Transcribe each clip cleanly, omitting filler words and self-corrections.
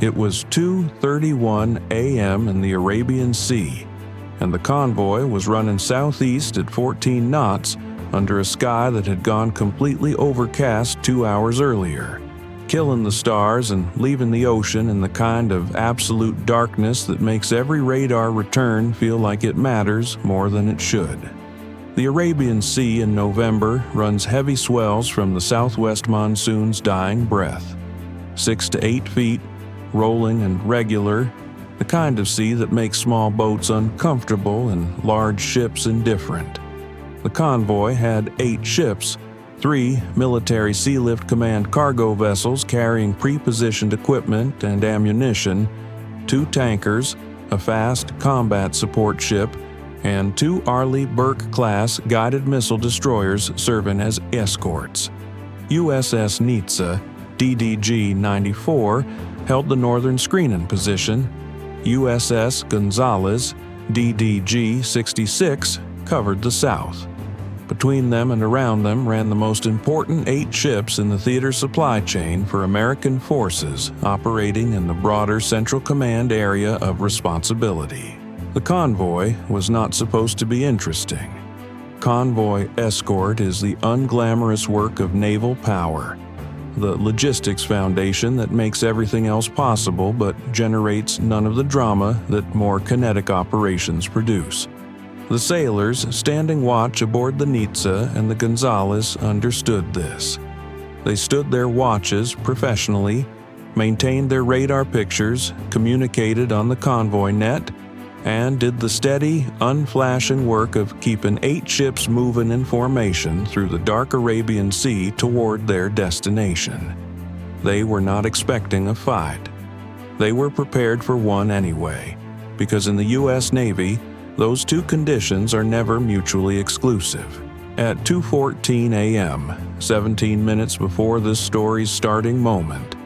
It was 2:31 a.m. in the Arabian Sea, and the convoy was running southeast at 14 knots under a sky that had gone completely overcast 2 hours earlier, killing the stars and leaving the ocean in the kind of absolute darkness that makes every radar return feel like it matters more than it should. The Arabian Sea in November runs heavy swells from the southwest monsoon's dying breath. 6 to 8 feet, rolling and regular, the kind of sea that makes small boats uncomfortable and large ships indifferent. The convoy had 8 ships, 3 military Sea Lift Command cargo vessels carrying pre-positioned equipment and ammunition, 2 tankers, a fast combat support ship, and 2 Arleigh Burke-class guided missile destroyers serving as escorts. USS Nitze, DDG-94, held the northern screening position. USS Gonzalez, DDG-66, covered the south. Between them and around them ran the most important 8 ships in the theater supply chain for American forces operating in the broader Central Command area of responsibility. The convoy was not supposed to be interesting. Convoy escort is the unglamorous work of naval power, the logistics foundation that makes everything else possible but generates none of the drama that more kinetic operations produce. The sailors standing watch aboard the Nitze and the Gonzalez understood this. They stood their watches professionally, maintained their radar pictures, communicated on the convoy net, and did the steady, unflashing work of keeping 8 ships moving in formation through the dark Arabian Sea toward their destination. They were not expecting a fight. They were prepared for one anyway, because in the U.S. Navy, those 2 conditions are never mutually exclusive. At 2:14 a.m., 17 minutes before this story's starting moment,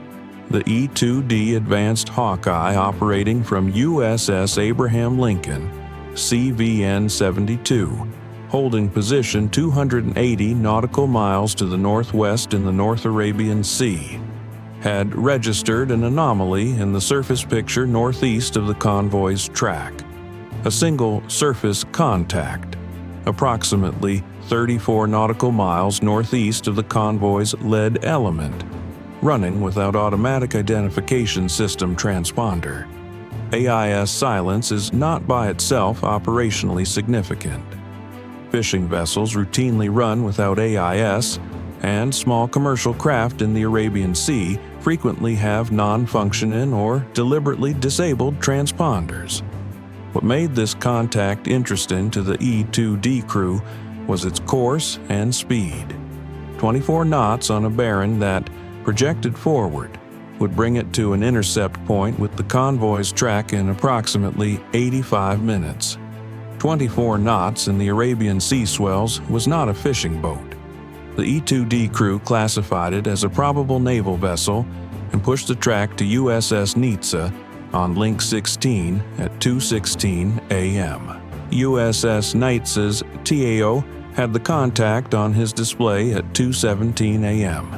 the E-2D Advanced Hawkeye operating from USS Abraham Lincoln, CVN-72, holding position 280 nautical miles to the northwest in the North Arabian Sea, had registered an anomaly in the surface picture northeast of the convoy's track. A single surface contact, approximately 34 nautical miles northeast of the convoy's lead element, running without automatic identification system transponder. AIS silence is not by itself operationally significant. Fishing vessels routinely run without AIS, and small commercial craft in the Arabian Sea frequently have non-functioning or deliberately disabled transponders. What made this contact interesting to the E-2D crew was its course and speed. 24 knots on a bearing that, projected forward, would bring it to an intercept point with the convoy's track in approximately 85 minutes. 24 knots in the Arabian Sea swells was not a fishing boat. The E-2D crew classified it as a probable naval vessel and pushed the track to USS Nitze on Link 16 at 2:16 a.m. USS Nitze's TAO had the contact on his display at 2:17 a.m.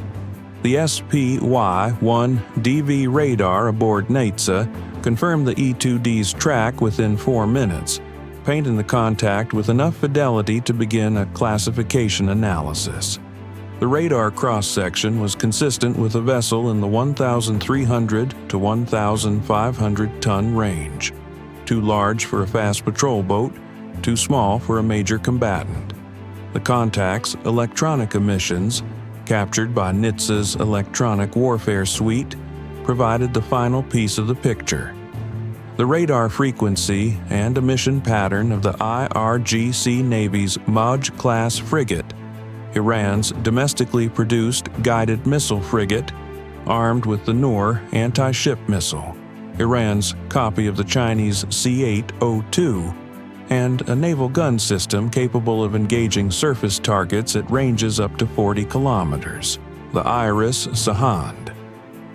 The SPY-1DV radar aboard Nitze confirmed the E-2D's track within 4 minutes, painting the contact with enough fidelity to begin a classification analysis. The radar cross-section was consistent with a vessel in the 1,300 to 1,500 ton range. Too large for a fast patrol boat, too small for a major combatant. The contact's electronic emissions, captured by Nitze's electronic warfare suite, provided the final piece of the picture. The radar frequency and emission pattern of the IRGC Navy's Maj-class frigate, Iran's domestically produced guided missile frigate, armed with the Noor anti-ship missile, Iran's copy of the Chinese C-802, and a naval gun system capable of engaging surface targets at ranges up to 40 kilometers, the IRIS Sahand.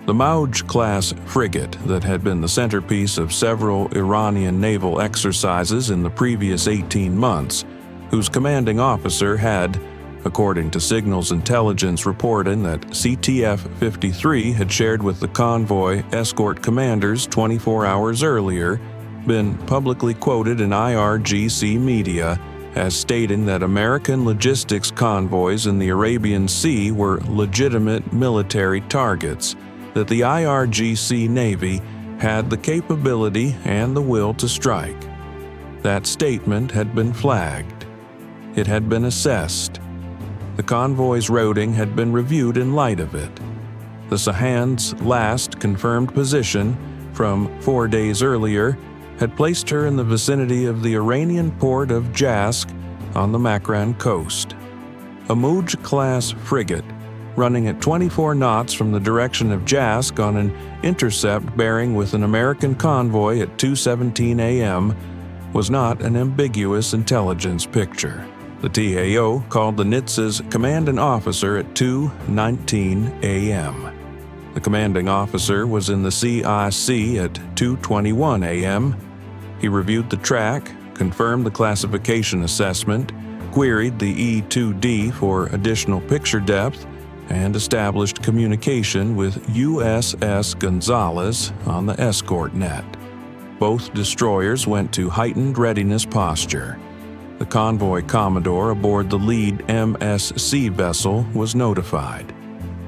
The Maj-class frigate that had been the centerpiece of several Iranian naval exercises in the previous 18 months, whose commanding officer had, according to signals intelligence reporting that CTF-53 had shared with the Convoy escort commanders 24 hours earlier, been publicly quoted in IRGC media as stating that American logistics convoys in the Arabian Sea were legitimate military targets, that the IRGC Navy had the capability and the will to strike. That statement had been flagged. It had been assessed. The convoy's routing had been reviewed in light of it. The Sahand's last confirmed position, from 4 days earlier, had placed her in the vicinity of the Iranian port of Jask on the Makran coast. A Mouj-class frigate, running at 24 knots from the direction of Jask on an intercept bearing with an American convoy at 2:17 a.m., was not an ambiguous intelligence picture. The TAO called the Nitze's commanding officer at 2:19 a.m. The commanding officer was in the CIC at 2:21 a.m. He reviewed the track, confirmed the classification assessment, queried the E-2D for additional picture depth, and established communication with USS Gonzalez on the escort net. Both destroyers went to heightened readiness posture. The convoy commodore aboard the lead MSC vessel was notified.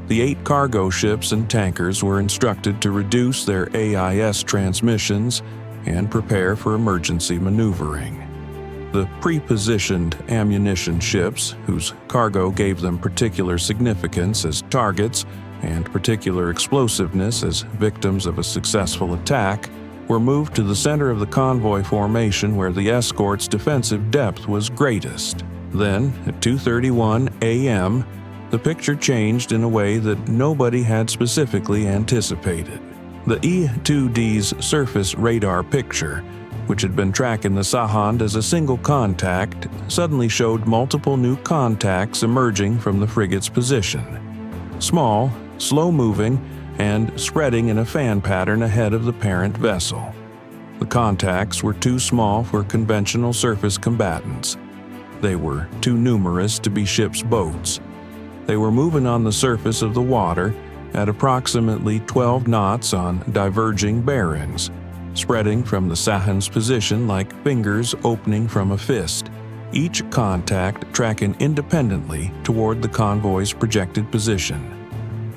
The 8 cargo ships and tankers were instructed to reduce their AIS transmissions and prepare for emergency maneuvering. The pre-positioned ammunition ships, whose cargo gave them particular significance as targets and particular explosiveness as victims of a successful attack, were moved to the center of the convoy formation where the escort's defensive depth was greatest. Then, at 2:31 a.m., the picture changed in a way that nobody had specifically anticipated. The E-2D's surface radar picture, which had been tracking the Sahand as a single contact, suddenly showed multiple new contacts emerging from the frigate's position. Small, slow-moving, and spreading in a fan pattern ahead of the parent vessel. The contacts were too small for conventional surface combatants. They were too numerous to be ship's boats. They were moving on the surface of the water at approximately 12 knots on diverging bearings, spreading from the Sahand's position like fingers opening from a fist, each contact tracking independently toward the convoy's projected position.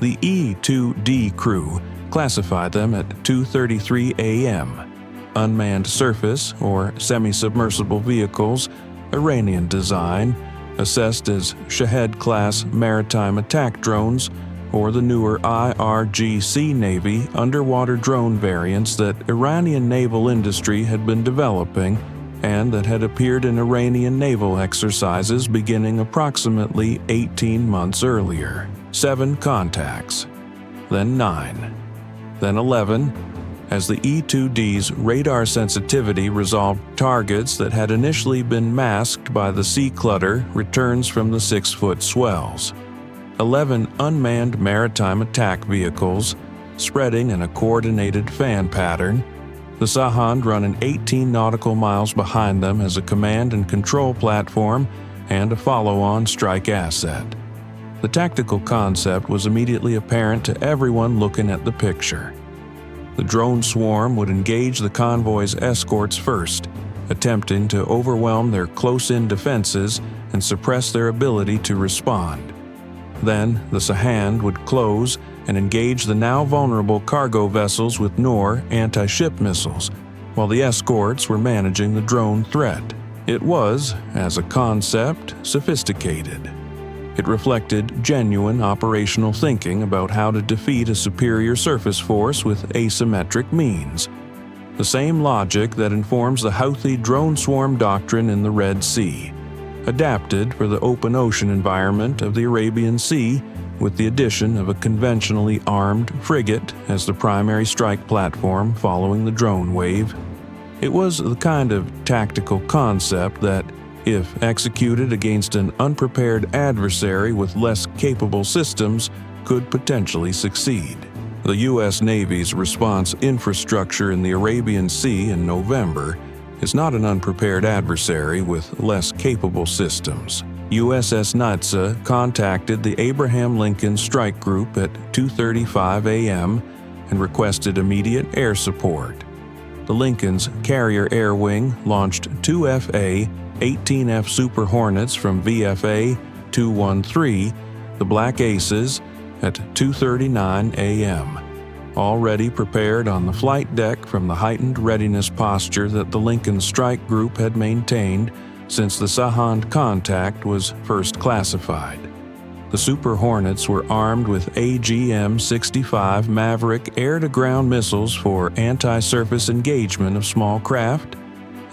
The E-2D crew classified them at 2:33 a.m. Unmanned surface or semi-submersible vehicles, Iranian design, assessed as Shahed-class maritime attack drones, or the newer IRGC Navy underwater drone variants that Iranian naval industry had been developing and that had appeared in Iranian naval exercises beginning approximately 18 months earlier. 7 contacts, then 9, then 11, as the E-2D's radar sensitivity resolved targets that had initially been masked by the sea clutter returns from the 6-foot swells. 11 unmanned maritime attack vehicles, spreading in a coordinated fan pattern, the Sahand running 18 nautical miles behind them as a command and control platform and a follow-on strike asset. The tactical concept was immediately apparent to everyone looking at the picture. The drone swarm would engage the convoy's escorts first, attempting to overwhelm their close-in defenses and suppress their ability to respond. Then, the Sahand would close and engage the now vulnerable cargo vessels with Noor anti-ship missiles, while the escorts were managing the drone threat. It was, as a concept, sophisticated. It reflected genuine operational thinking about how to defeat a superior surface force with asymmetric means. The same logic that informs the Houthi drone swarm doctrine in the Red Sea, adapted for the open ocean environment of the Arabian Sea with the addition of a conventionally armed frigate as the primary strike platform following the drone wave. It was the kind of tactical concept that, if executed against an unprepared adversary with less capable systems, could potentially succeed. The U.S. Navy's response infrastructure in the Arabian Sea in November is not an unprepared adversary with less capable systems. USS Nitze contacted the Abraham Lincoln Strike Group at 2:35 a.m. and requested immediate air support. The Lincoln's carrier air wing launched two A-18F Super Hornets from VFA-213, the Black Aces, at 2:39 a.m., already prepared on the flight deck from the heightened readiness posture that the Lincoln Strike Group had maintained since the Sahand contact was first classified. The Super Hornets were armed with AGM-65 Maverick air-to-ground missiles for anti-surface engagement of small craft,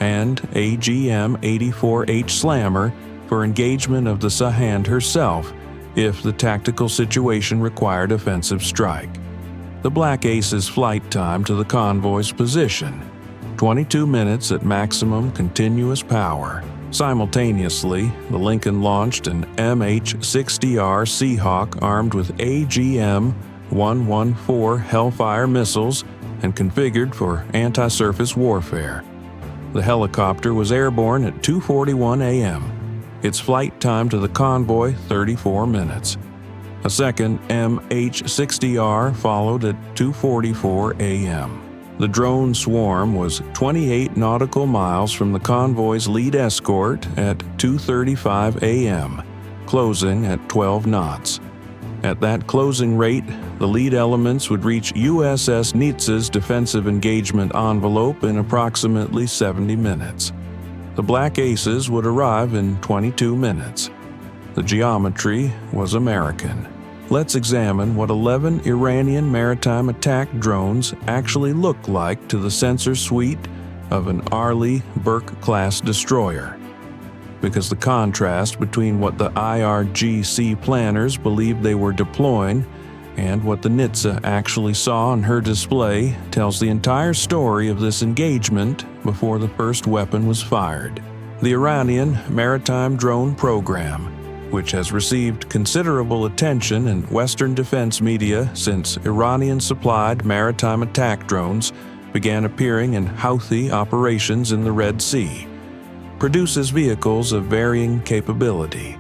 and AGM-84H Slammer for engagement of the Sahand herself if the tactical situation required offensive strike. The Black Aces' flight time to the convoy's position: 22 minutes at maximum continuous power. Simultaneously, the Lincoln launched an MH-60R Seahawk armed with AGM-114 Hellfire missiles and configured for anti-surface warfare. The helicopter was airborne at 2:41 a.m. Its flight time to the convoy 34 minutes. A second MH-60R followed at 2:44 a.m. The drone swarm was 28 nautical miles from the convoy's lead escort at 2:35 a.m., closing at 12 knots. At that closing rate, the lead elements would reach USS Nitze's defensive engagement envelope in approximately 70 minutes. The Black Aces would arrive in 22 minutes. The geometry was American. Let's examine what 11 Iranian maritime attack drones actually look like to the sensor suite of an Arleigh Burke class destroyer. Because the contrast between what the IRGC planners believed they were deploying and what the Nitze actually saw on her display tells the entire story of this engagement before the first weapon was fired. The Iranian Maritime Drone Program, which has received considerable attention in Western defense media since Iranian-supplied maritime attack drones began appearing in Houthi operations in the Red Sea, produces vehicles of varying capability.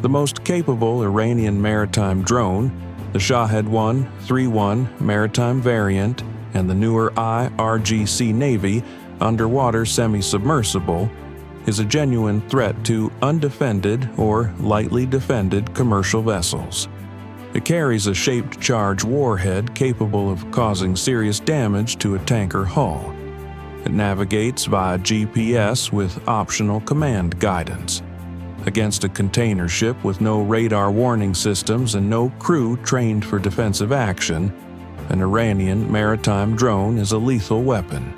The most capable Iranian maritime drone, the Shahed 131 maritime variant, and the Noor IRGC Navy underwater semi-submersible, is a genuine threat to undefended or lightly defended commercial vessels. It carries a shaped charge warhead capable of causing serious damage to a tanker hull. It navigates via GPS with optional command guidance. Against a container ship with no radar warning systems and no crew trained for defensive action, an Iranian maritime drone is a lethal weapon.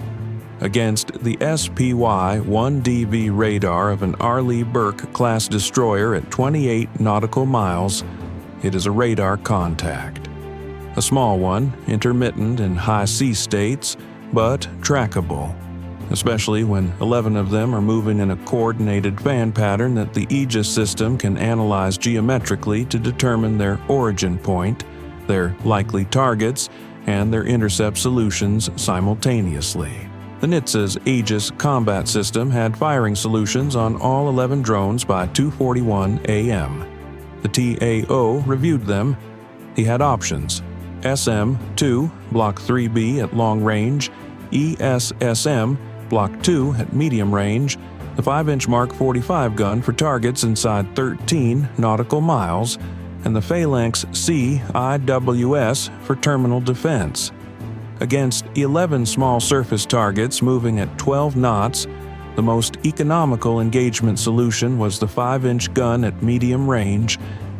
Against the SPY-1DV radar of an Arleigh Burke class destroyer at 28 nautical miles, it is a radar contact. A small one, intermittent in high sea states, but trackable, especially when 11 of them are moving in a coordinated fan pattern that the Aegis system can analyze geometrically to determine their origin point, their likely targets, and their intercept solutions simultaneously. The Nitze's Aegis combat system had firing solutions on all 11 drones by 2:41 a.m. The TAO reviewed them. He had options: SM-2, Block 3B at long range, ESSM, Block 2 at medium range, the 5-inch Mark 45 gun for targets inside 13 nautical miles, and the Phalanx CIWS for terminal defense. Against 11 small surface targets moving at 12 knots, the most economical engagement solution was the 5-inch gun at medium range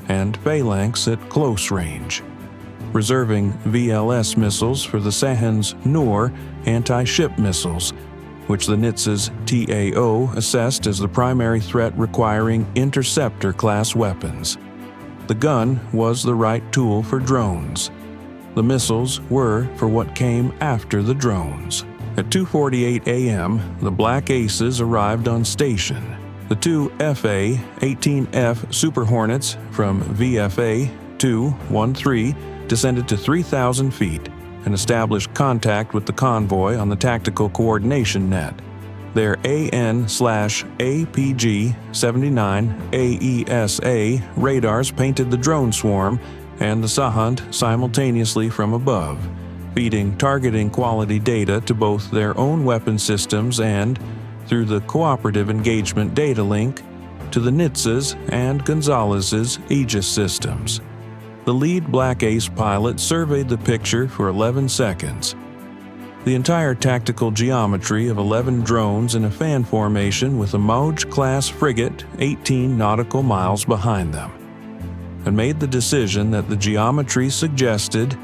and Phalanx at close range, reserving VLS missiles for the Sahand's Noor anti-ship missiles, which the Nitze's TAO assessed as the primary threat requiring interceptor-class weapons. The gun was the right tool for drones. The missiles were for what came after the drones. At 2:48 a.m., the Black Aces arrived on station. The two FA-18F Super Hornets from VFA-213 descended to 3,000 feet and established contact with the convoy on the tactical coordination net. Their AN/APG-79 AESA radars painted the drone swarm and the Sahand simultaneously from above, feeding targeting quality data to both their own weapon systems and, through the Cooperative Engagement Data Link, to the Nitze's and Gonzalez's Aegis systems. The lead Black Ace pilot surveyed the picture for 11 seconds. The entire tactical geometry of 11 drones in a fan formation with a Mauge-class frigate 18 nautical miles behind them, and made the decision that the geometry suggested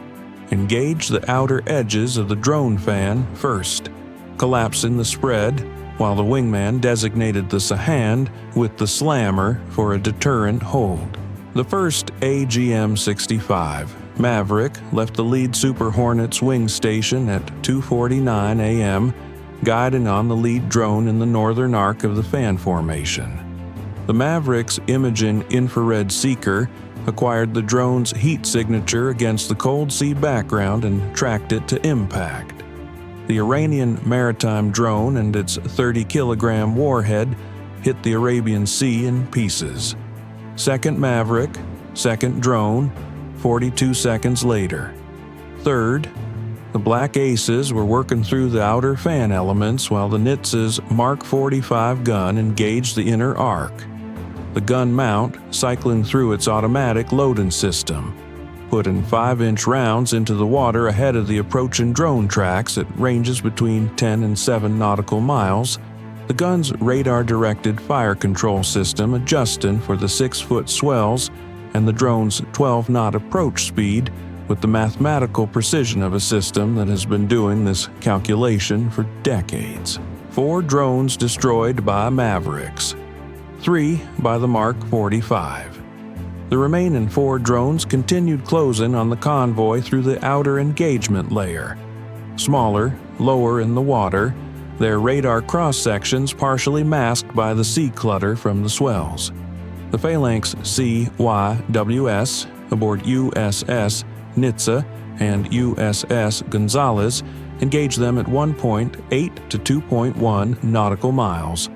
engage the outer edges of the drone fan first, collapsing the spread, while the wingman designated the Sahand with the slammer for a deterrent hold. The first AGM-65 Maverick left the lead Super Hornets wing station at 2:49 a.m., guiding on the lead drone in the northern arc of the fan formation. The Maverick's imaging infrared seeker acquired the drone's heat signature against the cold sea background and tracked it to impact. The Iranian Maritime drone and its 30-kilogram warhead hit the Arabian Sea in pieces. Second Maverick, second drone, 42 seconds later. Third, the Black Aces were working through the outer fan elements while the Nitze's Mark 45 gun engaged the inner arc. The gun mount cycling through its automatic loading system, putting 5-inch rounds into the water ahead of the approaching drone tracks at ranges between 10 and 7 nautical miles, the gun's radar-directed fire control system adjusting for the 6-foot swells and the drone's 12-knot approach speed with the mathematical precision of a system that has been doing this calculation for decades. 4 drones destroyed by Mavericks, 3 by the Mark 45. The remaining 4 drones continued closing on the convoy through the outer engagement layer. Smaller, lower in the water, their radar cross-sections partially masked by the sea clutter from the swells. The Phalanx CIWS aboard USS Nitze and USS Gonzalez engaged them at 1.8 to 2.1 nautical miles.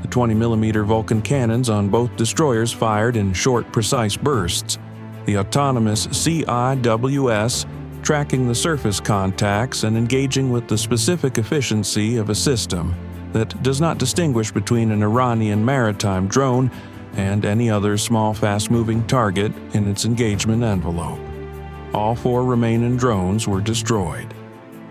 The 20mm Vulcan cannons on both destroyers fired in short, precise bursts. The autonomous CIWS tracking the surface contacts and engaging with the specific efficiency of a system that does not distinguish between an Iranian maritime drone and any other small, fast-moving target in its engagement envelope. All 4 remaining drones were destroyed.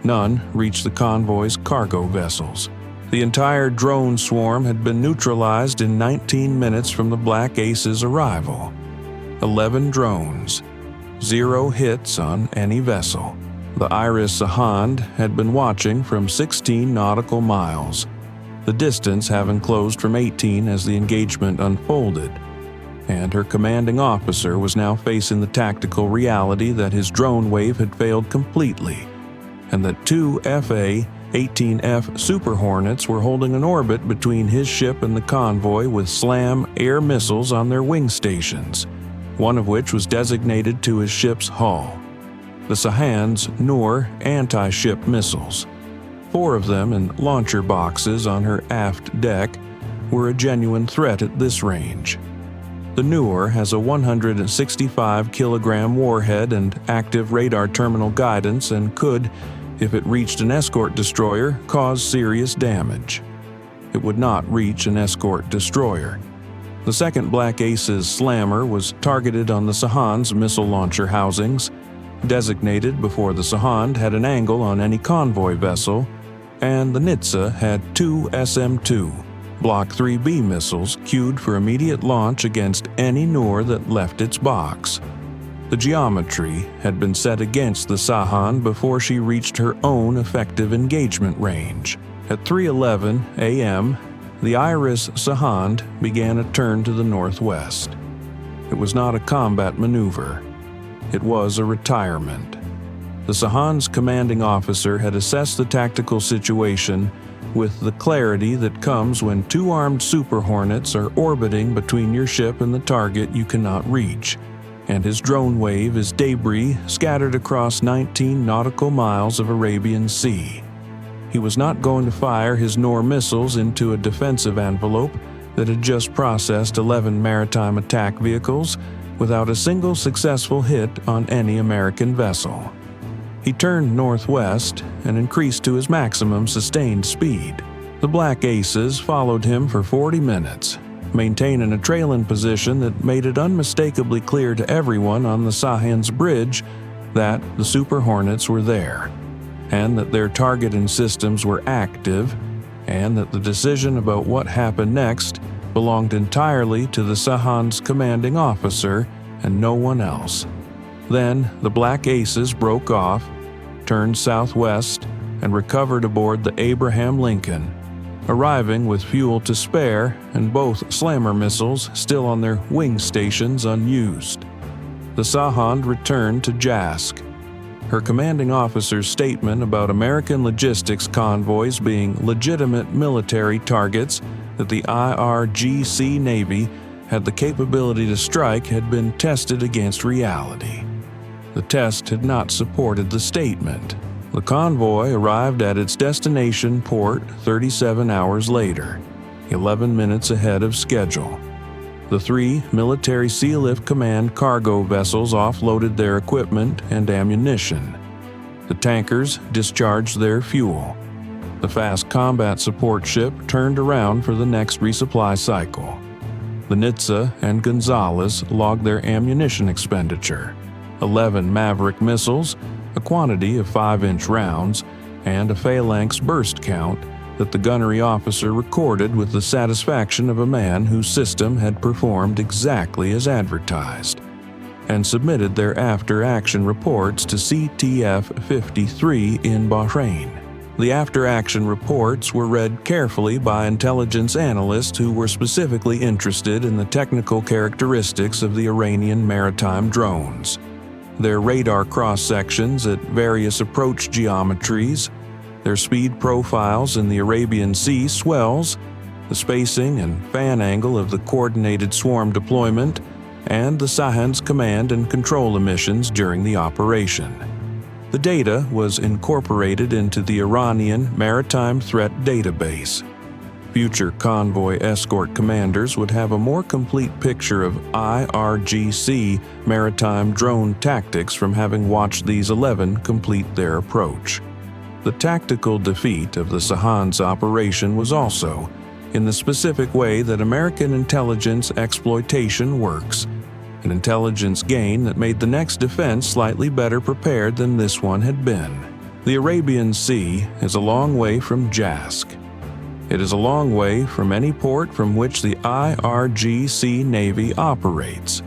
None reached the convoy's cargo vessels. The entire drone swarm had been neutralized in 19 minutes from the Black Ace's arrival. 11 drones, 0 hits on any vessel. The IRIS Sahand had been watching from 16 nautical miles, the distance having closed from 18 as the engagement unfolded, and her commanding officer was now facing the tactical reality that his drone wave had failed completely, and that 2 A-18F Super Hornets were holding an orbit between his ship and the convoy with SLAM air missiles on their wing stations, one of which was designated to his ship's hull. The Sahand's Noor anti-ship missiles, 4 of them in launcher boxes on her aft deck, were a genuine threat at this range. The Noor has a 165-kilogram warhead and active radar terminal guidance and could, if it reached an escort destroyer, cause serious damage. It would not reach an escort destroyer. The second Black Ace's slammer was targeted on the Sahand's missile launcher housings, designated before the Sahand had an angle on any convoy vessel, and the Nitze had 2 SM-2 Block 3B missiles queued for immediate launch against any Noor that left its box. The geometry had been set against the Sahand before she reached her own effective engagement range. At 3:11 a.m., the IRIS Sahand began a turn to the northwest. It was not a combat maneuver. It was a retirement. The Sahand's commanding officer had assessed the tactical situation with the clarity that comes when 2 armed Super Hornets are orbiting between your ship and the target you cannot reach, and his drone wave is debris scattered across 19 nautical miles of Arabian Sea. he was not going to fire his Noor missiles into a defensive envelope that had just processed 11 maritime attack vehicles without a single successful hit on any American vessel. He turned northwest and increased to his maximum sustained speed. The Black Aces followed him for 40 minutes, maintaining a trailing position that made it unmistakably clear to everyone on the Sahand's bridge that the Super Hornets were there, and that their targeting systems were active, and that the decision about what happened next belonged entirely to the Sahand's commanding officer and no one else. Then the Black Aces broke off, turned southwest, and recovered aboard the Abraham Lincoln, arriving with fuel to spare and both slammer missiles still on their wing stations unused. The Sahand returned to JASC. Her commanding officer's statement about American logistics convoys being legitimate military targets that the IRGC Navy had the capability to strike had been tested against reality. The test had not supported the statement. The convoy arrived at its destination port 37 hours later, 11 minutes ahead of schedule. The 3 military Sea Lift Command cargo vessels offloaded their equipment and ammunition. The tankers discharged their fuel. The fast combat support ship turned around for the next resupply cycle. The Nitze and Gonzales logged their ammunition expenditure: 11 Maverick missiles, a quantity of 5-inch rounds, and a Phalanx burst count that the gunnery officer recorded with the satisfaction of a man whose system had performed exactly as advertised, and submitted their after-action reports to CTF 53 in Bahrain. The after-action reports were read carefully by intelligence analysts who were specifically interested in the technical characteristics of the Iranian maritime drones. Their radar cross-sections at various approach geometries, their speed profiles in the Arabian Sea swells, the spacing and fan angle of the coordinated swarm deployment, and the Sahand's command and control emissions during the operation. The data was incorporated into the Iranian Maritime Threat Database. Future convoy escort commanders would have a more complete picture of IRGC maritime drone tactics from having watched these 11 complete their approach. The tactical defeat of the Sahand's operation was also in the specific way that American intelligence exploitation works, an intelligence gain that made the next defense slightly better prepared than this one had been. The Arabian Sea is a long way from JASC. It is a long way from any port from which the IRGC Navy operates,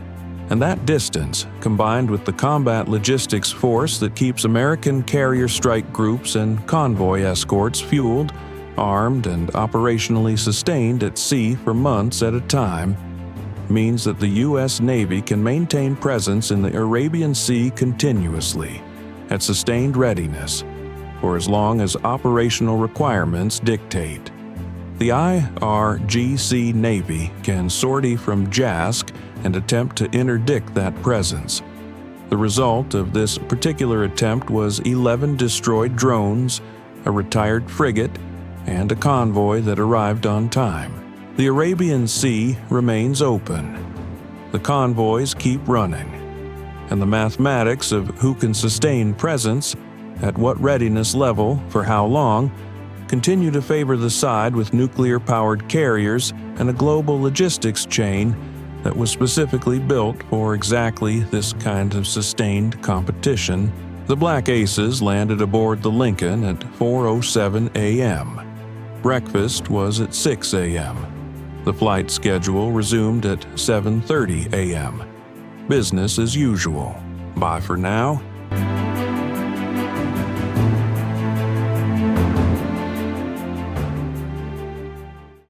and that distance, combined with the combat logistics force that keeps American carrier strike groups and convoy escorts fueled, armed, and operationally sustained at sea for months at a time, means that the U.S. Navy can maintain presence in the Arabian Sea continuously, at sustained readiness, for as long as operational requirements dictate. The IRGC Navy can sortie from JASC and attempt to interdict that presence. The result of this particular attempt was 11 destroyed drones, a retired frigate, and a convoy that arrived on time. The Arabian Sea remains open. The convoys keep running, and the mathematics of who can sustain presence, at what readiness level, for how long, continue to favor the side with nuclear-powered carriers and a global logistics chain that was specifically built for exactly this kind of sustained competition. The Black Aces landed aboard the Lincoln at 4:07 a.m. Breakfast was at 6 a.m. The flight schedule resumed at 7:30 a.m. Business as usual. Bye for now.